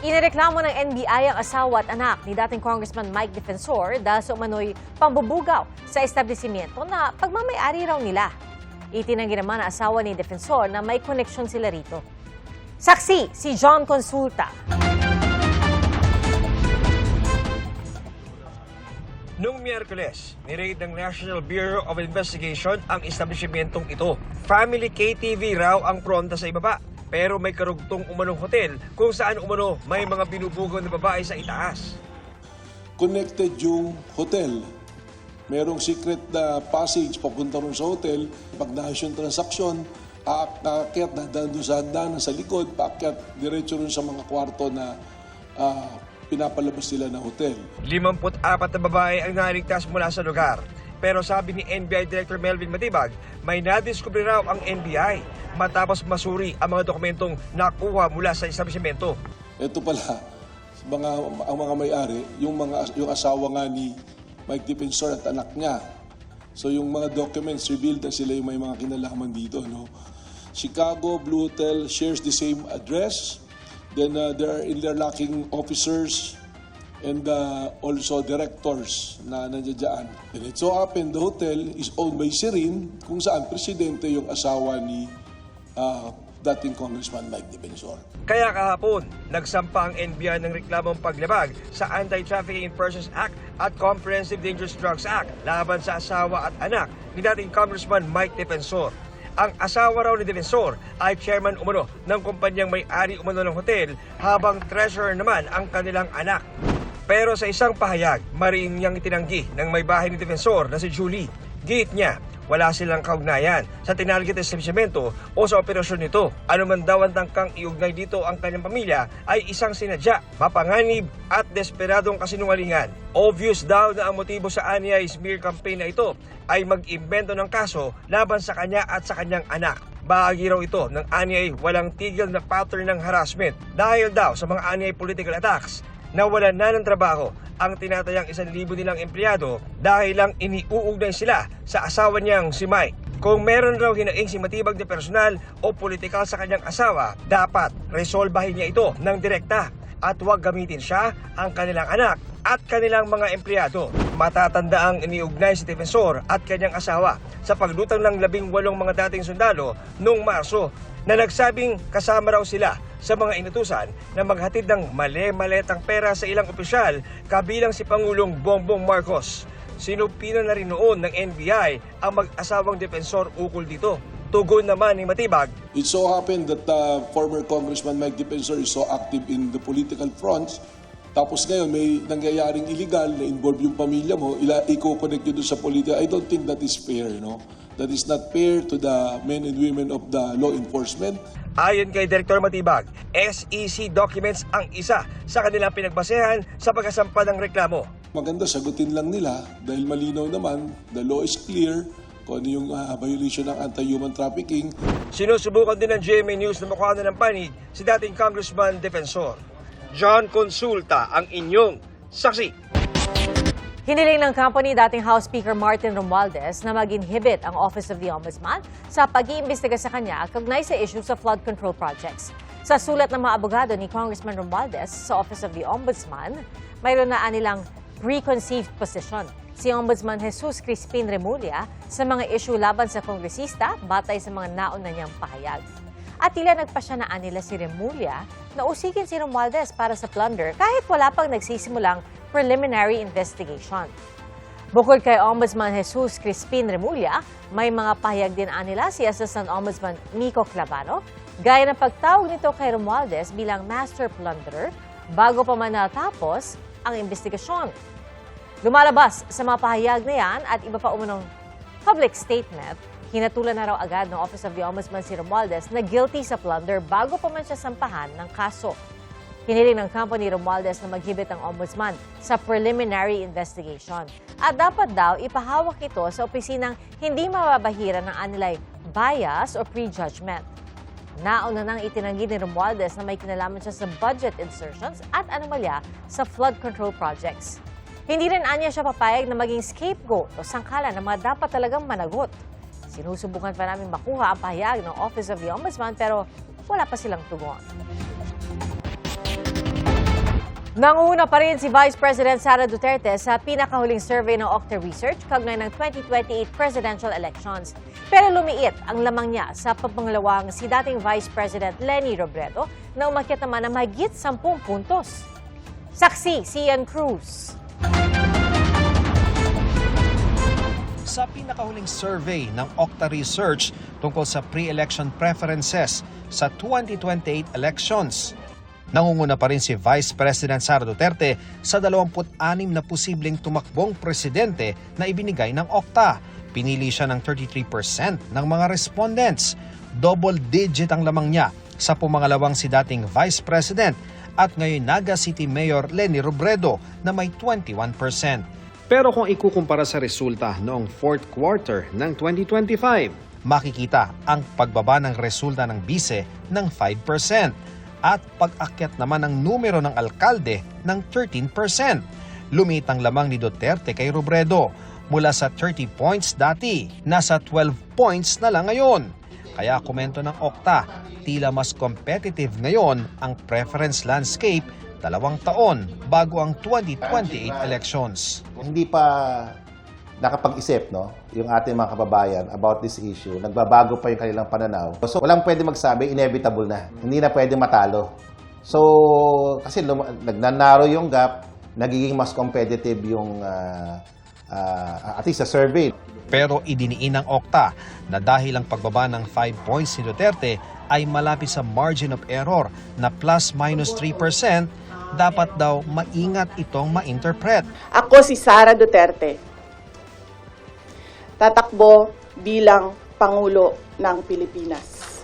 Inireklamo ng NBI ang asawa at anak ni dating Congressman Mike Defensor dahil sa umano'y pambubugaw sa establishmento na pagmamay-ari raw nila. Itinanggi naman ang asawa ni Defensor na may koneksyon sila rito. Saksi, si John Consulta. Noong Miyerkules, niraid ng National Bureau of Investigation ang establishmentong ito. Family KTV raw ang pronta sa ibaba. Pero may karugtong umanong hotel kung saan umano may mga binubugaw na babae sa itaas. Connected yung hotel. Merong secret na passage papunta ron sa hotel. Pag naayos yung transaksyon, aakyat na doon sa hagdanan sa likod, paakyat diretso ron sa mga kwarto na pinapalabas nila ng hotel. 54 na babae ang naligtas mula sa lugar. Pero sabi ni NBI Director Melvin Matibag, may nadiskubre raw ang NBI matapos masuri ang mga dokumentong nakuha mula sa establishmento. Ito pala, ang mga may-ari, yung asawa nga ni Mike Defensor at anak niya. So yung mga documents revealed na sila yung may mga kinalaman dito. No? Chicago Blue Hotel shares the same address. Then there are interlocking officers and also directors na nandiyan. And it so happened the hotel is owned by Sirin, kung saan presidente yung asawa ni dating Congressman Mike Defensor. Kaya kahapon, nagsampa ang NBI ng reklamong paglabag sa Anti-Trafficking in Persons Act at Comprehensive Dangerous Drugs Act laban sa asawa at anak ni dating Congressman Mike Defensor. Ang asawa raw ni Defensor ay chairman umano ng kumpanyang may-ari umano ng hotel habang treasurer naman ang kanilang anak. Pero sa isang pahayag, mariing niyang itinanggi ng may bahay ni Defensor na si Julie. Giit niya, wala silang kaugnayan sa tinarget establishmento o sa operasyon nito. Ano man daw ang tangkang iugnay dito ang kanyang pamilya ay isang sinadya, mapanganib at desperadong kasinungalingan. Obvious daw na ang motibo sa Anyay smear campaign na ito ay mag-imbento ng kaso laban sa kanya at sa kanyang anak. Bahagi raw ito ng Anyay walang tigil na pattern ng harassment dahil daw sa mga Anyay political attacks. Nawalan na ng trabaho ang tinatayang 1,000 nilang empleyado dahil lang iniuugnay sila sa asawa niyang si Mike. Kung meron raw hinaing si Matibag na personal o politikal sa kanyang asawa, dapat resolbahin niya ito ng direkta at huwag gamitin siya, ang kanilang anak at kanilang mga empleyado. Matatanda ang iniugnay si Defensor at kanyang asawa sa paglutang ng 18 mga dating sundalo noong Marso na nagsabing kasama raw sila sa mga inutusan na maghatid ng mali-maletang pera sa ilang opisyal kabilang si Pangulong Bongbong Marcos. Sinupino na rin noon ng NBI ang mag-asawang Defensor ukol dito. Tugon naman ni Matibag, It so happened that former Congressman Mike Defensor is so active in the political fronts. Tapos ngayon may nangyayaring illegal na involve yung pamilya mo, i-connect yun doon sa politika. I don't think that is fair, no? That is not fair to the men and women of the law enforcement. ayon kay Director Matibag, SEC documents ang isa sa kanilang pinagbasehan sa pagkasampa ng reklamo. Maganda, sagutin lang nila dahil malinaw naman, the law is clear kung ano yung violation ng anti-human trafficking. Sinusubukan din ng GMA News na makuha na ng panig si dating Congressman Defensor. John Consulta ang inyong saksi. Hiniling ng company dating House Speaker Martin Romualdez na mag-inhibit ang Office of the Ombudsman sa pag-iimbestiga sa kanya kaugnay sa issue sa flood control projects. Sa sulat ng mga abogado ni Congressman Romualdez sa Office of the Ombudsman, mayroon na anilang preconceived position si Ombudsman Jesus Crispin Remulla sa mga issue laban sa kongresista batay sa mga nauna niyang pahayag. At tila nagpasya na anila si Remulla na usigin si Romualdez para sa plunder kahit wala pang nagsisimulang preliminary investigation. Bukod kay Ombudsman Jesus Crispin Remulla, may mga pahayag din anila si Assistant Ombudsman Nico Clavano, gaya ng pagtawag nito kay Romualdez bilang master plunderer bago pa man natapos ang investigasyon. Lumalabas sa mga pahayag na yan at iba pa umunong public statement, hinatulan na raw agad ng Office of the Ombudsman si Romualdez na guilty sa plunder bago pa man siya sampahan ng kaso. Hiniling ng company Romualdez na maghibit ang Ombudsman sa preliminary investigation. At dapat daw ipahawak ito sa opisinang hindi mababahira ng anilay bias o prejudgment. Nauna nang itinanggi ni Romualdez na may kinalaman siya sa budget insertions at anomalya sa flood control projects. Hindi rin anya siya papayag na maging scapegoat o sangkalan ng mga dapat talagang managot. Sinusubukan pa namin makuha ang pahayag ng Office of the Ombudsman pero wala pa silang tugon. Nanguna pa rin si Vice President Sara Duterte sa pinakahuling survey ng Okta Research kaugnay ng 2028 presidential elections. Pero lumiit ang lamang niya sa papangalawang si dating Vice President Leni Robredo na umakyat naman ng mahigit 10 puntos. Saksi si Ian Cruz. Sa pinakahuling survey ng Okta Research tungkol sa pre-election preferences sa 2028 elections, nangunguna pa rin si Vice President Sara Duterte sa 26 na posibleng tumakbong presidente na ibinigay ng Okta. Pinili siya ng 33% ng mga respondents. Double digit ang lamang niya sa pumangalawang si dating Vice President at ngayon Naga City Mayor Leni Robredo na may 21%. Pero kung ikukumpara sa resulta noong fourth quarter ng 2025, makikita ang pagbaba ng resulta ng bise ng 5%. At pag-akyat naman ng numero ng alkalde ng 13%. Lumitang lamang ni Duterte kay Robredo mula sa 30 points dati, nasa 12 points na lang ngayon. Kaya komento ng Okta, tila mas competitive ngayon ang preference landscape 2 taon bago ang 2028 elections. Hindi pa nakapag-isip, no, yung ating mga kababayan about this issue. Nagbabago pa yung kanilang pananaw. So, walang pwede magsabi, inevitable na. Hindi na pwede matalo. So, kasi nagnanaro yung gap, nagiging mas competitive yung, at least sa survey. Pero idiniin ng Okta na dahil ang pagbaba ng 5 points ni Duterte ay malapit sa margin of error na plus-minus 3%, dapat daw maingat itong ma-interpret. Ako si Sara Duterte, tatakbo bilang Pangulo ng Pilipinas.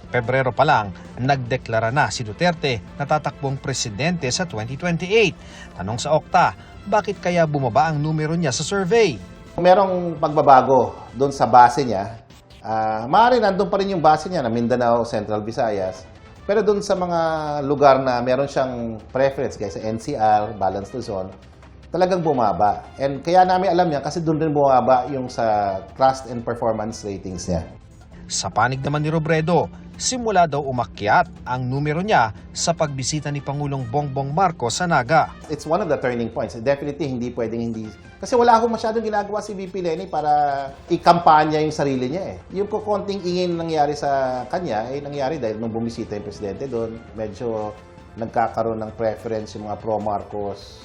Pebrero pa lang, nagdeklara na si Duterte na tatakbong presidente sa 2028. Tanong sa Okta, bakit kaya bumaba ang numero niya sa survey? Merong pagbabago doon sa base niya. Maaari nandun pa rin yung base niya na Mindanao, Central Visayas. Pero doon sa mga lugar na meron siyang preference, kaya sa NCR, Balanced Luzon, talagang bumaba. And kaya namin alam niya kasi doon rin bumaba yung sa trust and performance ratings niya. Sa panig naman ni Robredo, simula daw umakyat ang numero niya sa pagbisita ni Pangulong Bongbong Marcos sa Naga. It's one of the turning points. Definitely hindi pwedeng hindi. Kasi wala akong masyadong ginagawa si VP Leni para ikampanya yung sarili niya eh. Yung konting ingin nangyari sa kanya ay nangyari dahil nung bumisita yung presidente doon, medyo nagkakaroon ng preference yung mga pro-Marcos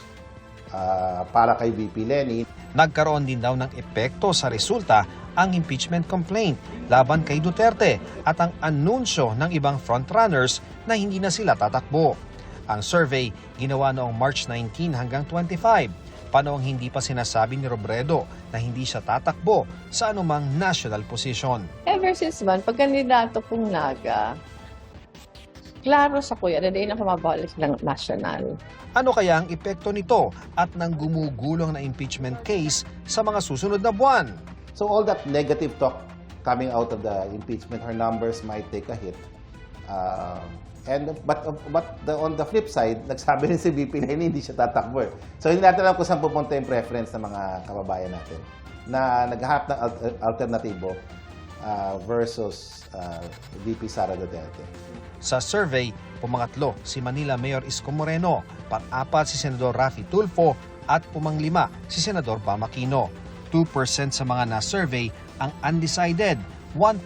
para kay VP Leni. Nagkaroon din daw ng epekto sa resulta ang impeachment complaint laban kay Duterte at ang anunsyo ng ibang frontrunners na hindi na sila tatakbo. Ang survey ginawa noong March 19 hanggang 25, panoong hindi pa sinasabi ni Robredo na hindi siya tatakbo sa anumang national position. Ever since man, pag kandidato kong Naga, klaro sa kuya na din ako mabalik ng national. Ano kaya ang epekto nito at ng gumugulong na impeachment case sa mga susunod na buwan? So all that negative talk coming out of the impeachment, her numbers might take a hit. On the flip side, nagsabi rin si VP na hindi siya tatakbo. So hindi natin alam kung saan pupunta yung preference ng mga kababayan natin na naghahanap ng alternatibo versus VP Sara Duterte. Sa survey, pumangatlo si Manila Mayor Isko Moreno, pang-apat si Senador Raffy Tulfo at pumang-5 si Senador Bam Aquino. 2% sa mga na-survey ang undecided, 1%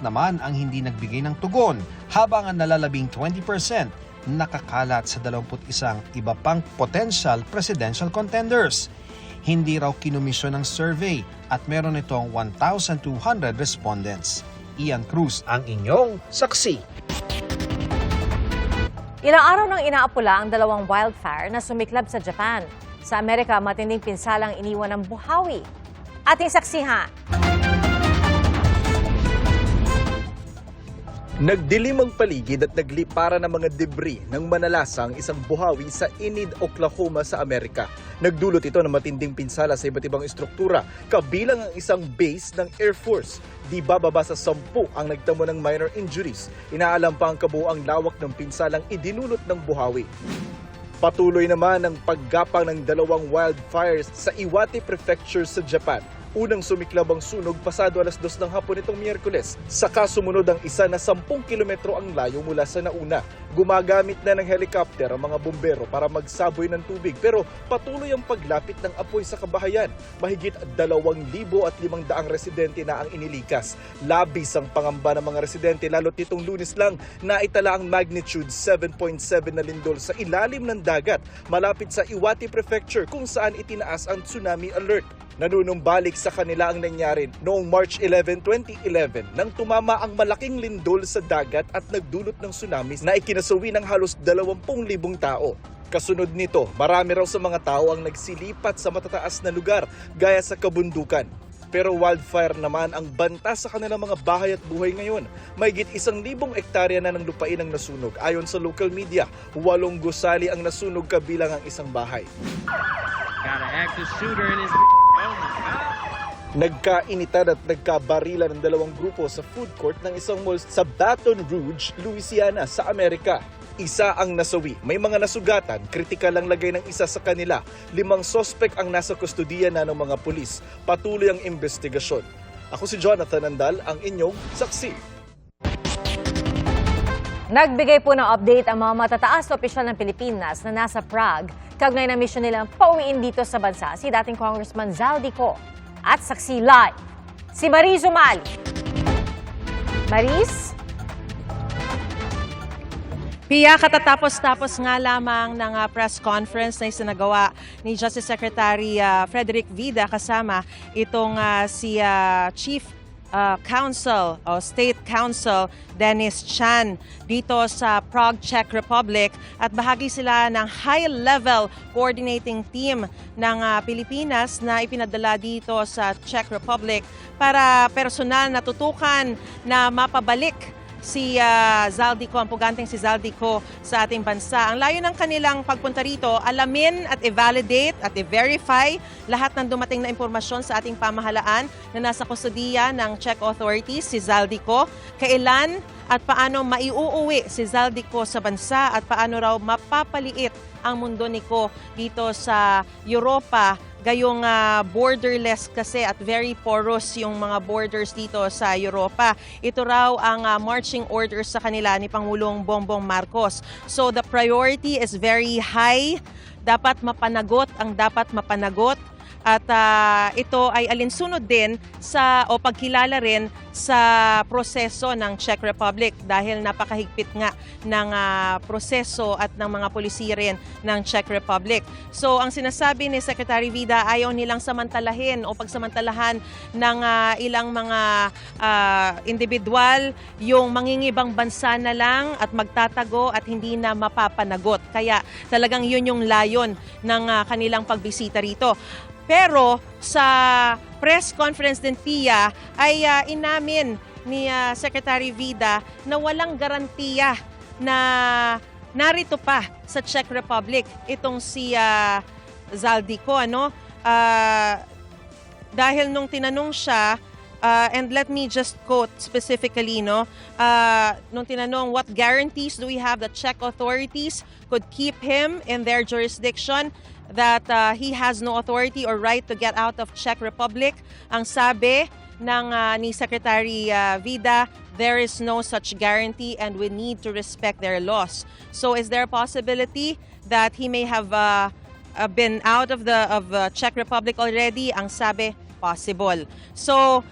naman ang hindi nagbigay ng tugon, habang ang nalalabing 20% nakakalat sa 21 iba pang potential presidential contenders. Hindi raw kinumisyon ng survey at meron itong 1,200 respondents. Ian Cruz ang inyong saksi. Ilang araw nang inaapula ang 2 wildfire na sumiklab sa Japan. Sa Amerika, matinding pinsalang iniwan ng buhawi. Ating saksihan. Nagdilim ang paligid at naglipara ng mga debris ng manalasang isang buhawi sa Enid, Oklahoma sa Amerika. Nagdulot ito ng matinding pinsala sa iba't ibang estruktura, kabilang ang isang base ng Air Force. Di bababa sa 10 ang nagtamo ng minor injuries. Inaalam pa ang kabuuang lawak ng pinsalang idinulot ng buhawi. Patuloy naman ang paggapang ng 2 wildfires sa Iwate Prefecture sa Japan. Unang sumiklab ang sunog pasado 2:00 ng hapon itong Miyerkules. Saka sumunod ang isa na 10 kilometro ang layo mula sa nauna. Gumagamit na ng helicopter ang mga bumbero para magsaboy ng tubig pero patuloy ang paglapit ng apoy sa kabahayan. Mahigit 2,500 residente na ang inilikas. Labis ang pangamba ng mga residente lalo't nitong Lunes lang na itala ang magnitude 7.7 na lindol sa ilalim ng dagat malapit sa Iwate Prefecture kung saan itinaas ang tsunami alert. Nanunumbalik sa kanila ang nangyari noong March 11, 2011 nang tumama ang malaking lindol sa dagat at nagdulot ng tsunami na ikinasawi ng halos 20,000 tao. Kasunod nito, marami raw sa mga tao ang nagsilipat sa matataas na lugar gaya sa kabundukan. Pero wildfire naman ang banta sa kanilang mga bahay at buhay ngayon. Mahigit 1,000 hektarya na ng lupain ang nasunog. Ayon sa local media, 8 gusali ang nasunog kabilang ang isang bahay. Nagkainitan at nagkabarila ng 2 grupo sa food court ng isang mall sa Baton Rouge, Louisiana sa Amerika. Isa ang nasawi. May mga nasugatan, kritikal ang lagay ng isa sa kanila. 5 sospek ang nasa kustodiya na ng mga pulis. Patuloy ang investigasyon. Ako si Jonathan Andal, ang inyong saksi. Nagbigay po ng update ang mga matataas na opisyal ng Pilipinas na nasa Prague kaugnay na misyon nilang pauwiin dito sa bansa si dating Congressman Zaldico. At saksi live, si Maris Umali. Maris? Pia, katatapos-tapos nga lamang ng press conference na isinagawa ni Justice Secretary Frederick Vida kasama itong si Chief Counsel o State Counsel Dennis Chan dito sa Prague, Czech Republic at bahagi sila ng high-level coordinating team ng Pilipinas na ipinadala dito sa Czech Republic para personal na tutukan na mapabalik si Zaldico, ang puganteng si Zaldico sa ating bansa. Ang layo ng kanilang pagpunta rito, alamin at i-validate at i-verify lahat ng dumating na impormasyon sa ating pamahalaan na nasa kustodiya ng Czech authorities, si Zaldico, kailan at paano maiuuwi si Zaldico sa bansa at paano raw mapapaliit ang mundo niko dito sa Europa. Gayong borderless kasi at very porous yung mga borders dito sa Europa. Ito raw ang marching orders sa kanila ni Pangulong Bongbong Marcos. So the priority is very high. Dapat mapanagot ang dapat mapanagot. At ito ay alinsunod din sa o pagkilala rin sa proseso ng Czech Republic dahil napakahigpit nga ng proseso at ng mga pulisiya rin ng Czech Republic. So ang sinasabi ni Secretary Vida, ayaw nilang samantalahin o pagsamantalahan ng ilang mga individual yung mangingibang bansa na lang at magtatago at hindi na mapapanagot. Kaya talagang yun yung layon ng kanilang pagbisita rito. Pero sa press conference din, Pia, ay inamin ni Secretary Vida na walang garantiya na narito pa sa Czech Republic itong si Zaldico. Dahil nung tinanong siya, and let me just quote specifically, nung tinanong, what guarantees do we have that Czech authorities could keep him in their jurisdiction, that he has no authority or right to get out of Czech Republic? Ang sabi ng ni Secretary Vida, there is no such guarantee and we need to respect their laws. So is there a possibility that he may have been out of the Czech Republic already? Ang sabi, possible. So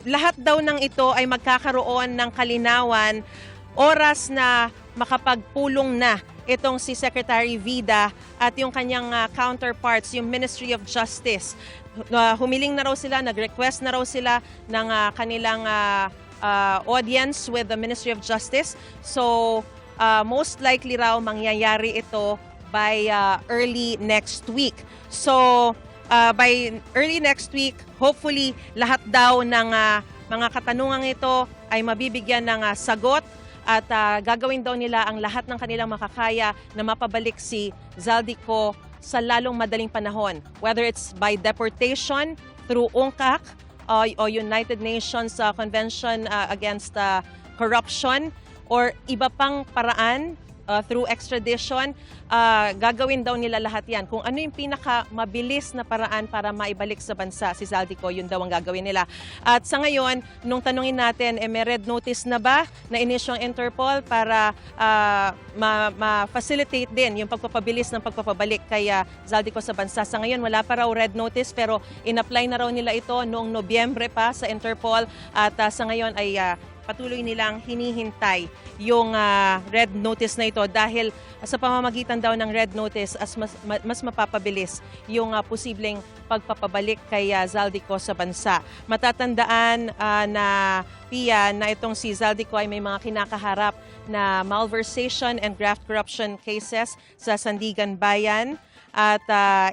lahat daw ng ito ay magkakaroon ng kalinawan oras na makapagpulong na itong si Secretary Vida at yung kanyang counterparts, yung Ministry of Justice. Humiling na raw sila, nag-request na raw sila ng kanilang audience with the Ministry of Justice. So, most likely raw mangyayari ito by early next week. So, by early next week, hopefully, lahat daw ng mga katanungang ito ay mabibigyan ng sagot at gagawin daw nila ang lahat ng kanilang makakaya na mapabalik si Zaldico sa lalong madaling panahon. Whether it's by deportation through UNCAC o United Nations Convention Against Corruption or iba pang paraan through extradition, gagawin daw nila lahat yan. Kung ano yung pinakamabilis na paraan para maibalik sa bansa si Zaldico, yun daw ang gagawin nila. At sa ngayon, nung tanungin natin, may red notice na ba na inisyong Interpol para ma-facilitate din yung pagpapabilis ng pagpapabalik kay Zaldico sa bansa. Sa ngayon, wala pa raw red notice pero in-apply na raw nila ito noong Nobyembre pa sa Interpol at sa ngayon ay patuloy nilang hinihintay yung red notice na ito dahil sa pamamagitan daw ng red notice mas mapapabilis yung posibleng pagpapabalik kay Zaldico sa bansa. Matatandaan na Pia na itong si Zaldico ay may mga kinakaharap na malversation and graft corruption cases sa Sandigan Bayan. At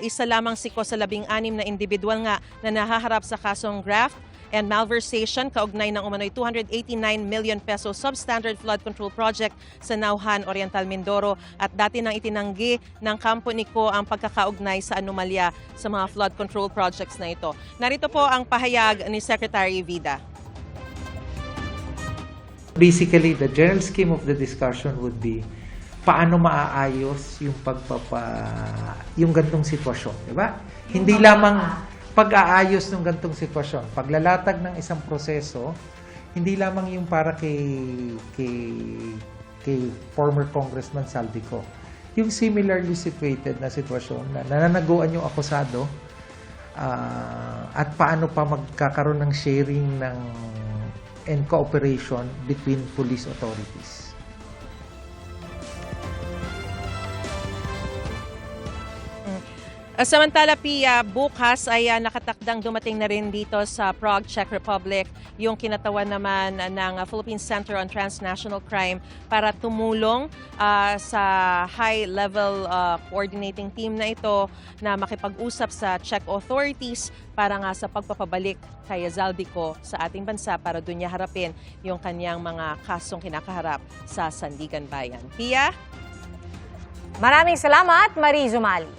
isa lamang siko sa 16 na individual nga na nahaharap sa kasong graft and malversation kaugnay ng umano'y 289 million peso substandard flood control project sa Nauhan, Oriental Mindoro at dati nang itinanggi ng kampo ni Ko ang pagkakaugnay sa anomalya sa mga flood control projects na ito. Narito po ang pahayag ni Secretary Vida. Basically, the general scheme of the discussion would be paano maaayos yung gantong sitwasyon, di ba? Hindi lamang pag-aayos ng gantong sitwasyon, paglalatag ng isang proseso, hindi lamang yung para kay former Congressman Zaldico. Yung similarly situated na sitwasyon na nananaguan yung akusado at paano pa magkakaroon ng sharing and cooperation between police authorities. Samantala, Pia, bukas ay nakatakdang dumating na rin dito sa Prague, Czech Republic, yung kinatawan naman ng Philippine Center on Transnational Crime para tumulong sa high-level coordinating team na ito na makipag-usap sa Czech authorities para nga sa pagpapabalik kay Zaldico sa ating bansa para doon niya harapin yung kanyang mga kasong kinakaharap sa Sandigan Bayan. Pia? Maraming salamat, Marie Zumali.